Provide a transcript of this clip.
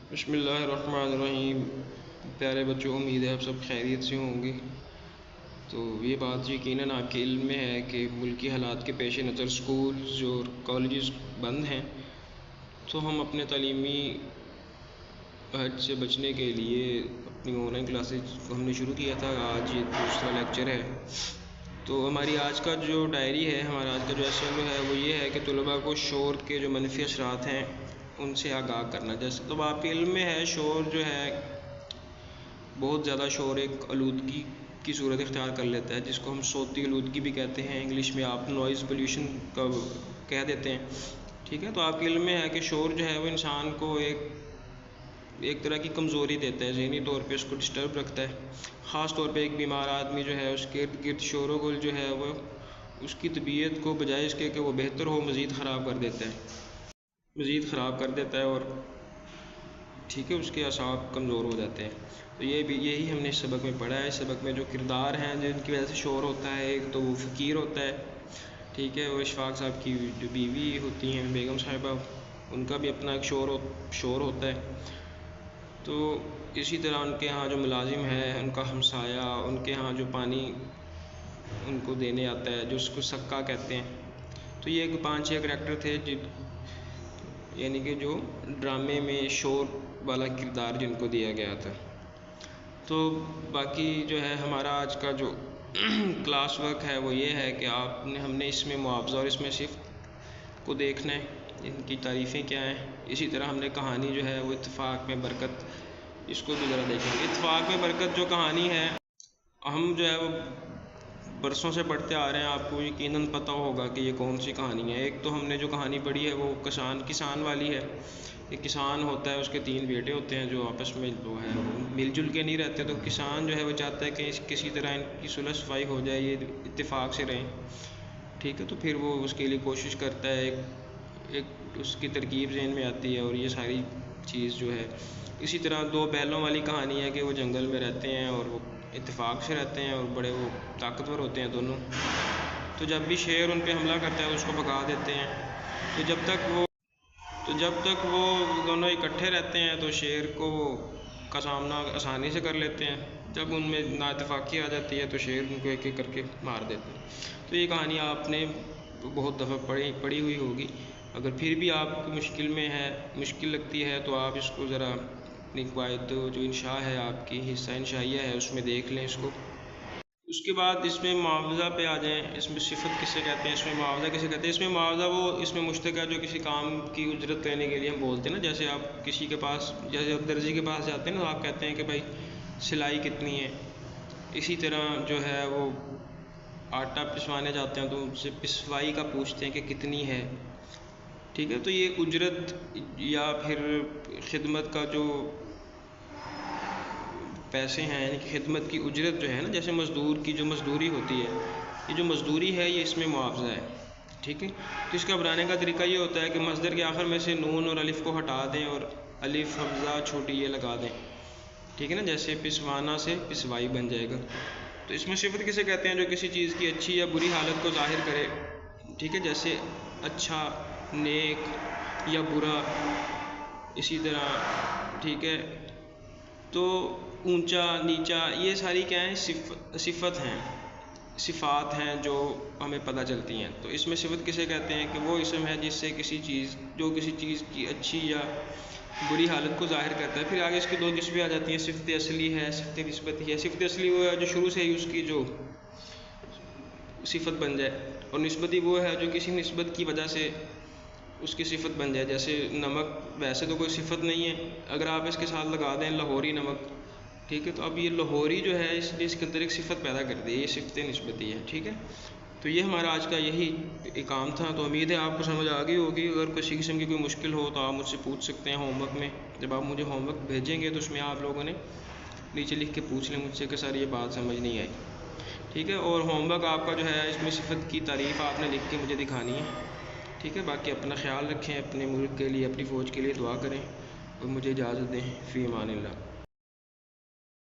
بسم اللہ الرحمن الرحیم۔ پیارے بچوں، امید ہے آپ سب خیریت سے ہوں گے۔ تو یہ بات یقیناً آپ کے علم میں ہے کہ ملکی حالات کے پیش نظر اسکولز اور کالجز بند ہیں، تو ہم اپنے تعلیمی حج سے بچنے کے لیے اپنی آن لائن کلاسز کو ہم نے شروع کیا تھا۔ آج یہ دوسرا لیکچر ہے۔ تو ہماری آج کا جو ڈائری ہے، ہمارا آج کا جو ایسا ہے وہ یہ ہے کہ طلباء کو شور کے جو منفی اثرات ہیں ان سے آگاہ کرنا۔ جیسے تو آپ کے علم میں ہے، شور جو ہے بہت زیادہ شور ایک آلودگی کی صورت اختیار کر لیتا ہے، جس کو ہم صوتی آلودگی بھی کہتے ہیں، انگلش میں آپ نوائز پولیوشن کا کہہ دیتے ہیں، ٹھیک ہے۔ تو آپ کے علم میں ہے کہ شور جو ہے وہ انسان کو ایک طرح کی کمزوری دیتا ہے، ذہنی طور پہ اس کو ڈسٹرب رکھتا ہے۔ خاص طور پہ ایک بیمار آدمی جو ہے اس کے ارد گرد شور و غل جو ہے وہ اس کی طبیعت کو بجائے اس کے کہ وہ بہتر ہو مزید خراب کر دیتا ہے اور ٹھیک ہے، اس کے اعصاب کمزور ہو جاتے ہیں۔ تو یہی ہم نے اس سبق میں پڑھا ہے۔ اس سبق میں جو کردار ہیں جن کی وجہ سے شور ہوتا ہے، ایک تو وہ فقیر ہوتا ہے، ٹھیک ہے، وہ اشفاق صاحب کی جو بیوی ہوتی ہیں بیگم صاحبہ، ان کا بھی اپنا ایک شور ہوتا ہے۔ تو اسی طرح ان کے ہاں جو ملازم ہے، ان کا ہمسایہ، ان کے ہاں جو پانی ان کو دینے آتا ہے، جو اس کو سکا کہتے ہیں۔ تو یہ 5-6 کریکٹر تھے یعنی کہ جو ڈرامے میں شور والا کردار جن کو دیا گیا تھا۔ تو باقی جو ہے ہمارا آج کا جو کلاس ورک ہے وہ یہ ہے کہ ہم نے اس میں معاوضہ اور اس میں صفت کو دیکھنا ہے، ان کی تعریفیں کیا ہیں۔ اسی طرح ہم نے کہانی جو ہے وہ اتفاق میں برکت، اس کو بھی ذرا دیکھیں گے۔ اتفاق میں برکت جو کہانی ہے، ہم جو ہے وہ برسوں سے پڑھتے آ رہے ہیں، آپ کو یقیناً پتہ ہوگا کہ یہ کون سی کہانی ہے۔ ایک تو ہم نے جو کہانی پڑھی ہے وہ کسان والی ہے۔ ایک کسان ہوتا ہے، اس کے 3 بیٹے ہوتے ہیں جو آپس میں جو ہے وہ مل جل کے نہیں رہتے، تو کسان جو ہے وہ چاہتا ہے کہ کسی طرح ان کی صلح صفائی ہو جائے، یہ اتفاق سے رہیں، ٹھیک ہے۔ تو پھر وہ اس کے لیے کوشش کرتا ہے، ایک اس کی ترکیب ذہن میں آتی ہے اور یہ ساری چیز جو ہے۔ اسی طرح 2 بیلوں والی کہانی ہے کہ وہ جنگل میں رہتے ہیں اور وہ اتفاق سے رہتے ہیں اور بڑے وہ طاقتور ہوتے ہیں دونوں۔ تو جب بھی شیر ان پہ حملہ کرتا ہے تو اس کو بھگا دیتے ہیں۔ تو جب تک وہ دونوں اکٹھے رہتے ہیں تو شیر کا سامنا آسانی سے کر لیتے ہیں۔ جب ان میں نا اتفاقی آ جاتی ہے تو شیر ان کو ایک ایک کر کے مار دیتے ہیں۔ تو یہ کہانی آپ نے بہت دفعہ پڑھی ہوئی ہوگی۔ اگر پھر بھی آپ کو مشکل لگتی ہے تو آپ اس کو ذرا اپنی قواعد جو انشاء ہے، آپ کی حصہ انشائیہ ہے، اس میں دیکھ لیں اس کو۔ اس کے بعد اس میں معاوضہ پہ آ جائیں۔ اس میں صفت کسے کہتے ہیں، اس میں معاوضہ کسے کہتے ہیں۔ اس میں معاوضہ اس میں مشتق ہے جو کسی کام کی اجرت لینے کے لیے ہم بولتے ہیں نا، جیسے آپ کسی کے پاس، جیسے آپ درزی کے پاس جاتے ہیں نا، تو آپ کہتے ہیں کہ بھائی سلائی کتنی ہے۔ اسی طرح جو ہے وہ آٹا پسوانے جاتے ہیں تو ان سے پسوائی کا پوچھتے ہیں کہ کتنی ہے، ٹھیک ہے۔ تو یہ اجرت یا پھر خدمت کا جو پیسے ہیں، یعنی کہ خدمت کی اجرت جو ہے نا، جیسے مزدور کی جو مزدوری ہوتی ہے، یہ جو مزدوری ہے یہ اس میں معاوضہ ہے، ٹھیک ہے۔ تو اس کا بنانے کا طریقہ یہ ہوتا ہے کہ مصدر کے آخر میں سے نون اور الف کو ہٹا دیں اور الف حمزہ چھوٹی یہ لگا دیں، ٹھیک ہے نا، جیسے پسوانا سے پسوائی بن جائے گا۔ تو اس میں صفت کسے کہتے ہیں، جو کسی چیز کی اچھی یا بری حالت کو ظاہر کرے، ٹھیک ہے، جیسے اچھا، نیک یا برا، اسی طرح، ٹھیک ہے۔ تو اونچا نیچا، یہ ساری کیا ہیں، صفات ہیں جو ہمیں پتہ چلتی ہیں۔ تو اس میں صفت کسے کہتے ہیں کہ وہ اسم ہے جس سے کسی چیز کی اچھی یا بری حالت کو ظاہر کرتا ہے۔ پھر آگے اس کی 2 قسمیں آ جاتی ہیں، صفت اصلی ہے، صفت نسبتی ہے۔ صفت اصلی وہ ہے جو شروع سے ہی اس کی جو صفت بن جائے، اور نسبتی وہ ہے جو کسی نسبت کی وجہ سے اس کی صفت بن جائے۔ جیسے نمک ویسے تو کوئی صفت نہیں ہے، اگر آپ اس کے ساتھ لگا دیں لاہوری نمک، ٹھیک ہے، تو اب یہ لاہوری جو ہے اس نے اس کے اندر ایک صفت پیدا کر دی ہے، یہ صفت نسبتی ہے، ٹھیک ہے۔ تو یہ ہمارا آج کا یہی کام تھا۔ تو امید ہے آپ کو سمجھ آ گئی ہوگی۔ اگر کسی قسم کی کوئی مشکل ہو تو آپ مجھ سے پوچھ سکتے ہیں ہوم ورک میں۔ جب آپ مجھے ہوم ورک بھیجیں گے تو اس میں آپ لوگوں نے نیچے لکھ کے پوچھ لیں مجھ سے کہ سر یہ بات سمجھ نہیں آئی، ٹھیک ہے۔ اور ہوم ورک آپ کا جو ہے اس میں صفت کی تعریف آپ نے لکھ کے مجھے دکھانی ہے، ٹھیک ہے۔ باقی اپنا خیال رکھیں، اپنے ملک کے لیے، اپنی فوج کے لیے دعا کریں اور مجھے اجازت دیں۔ فی امان اللہ۔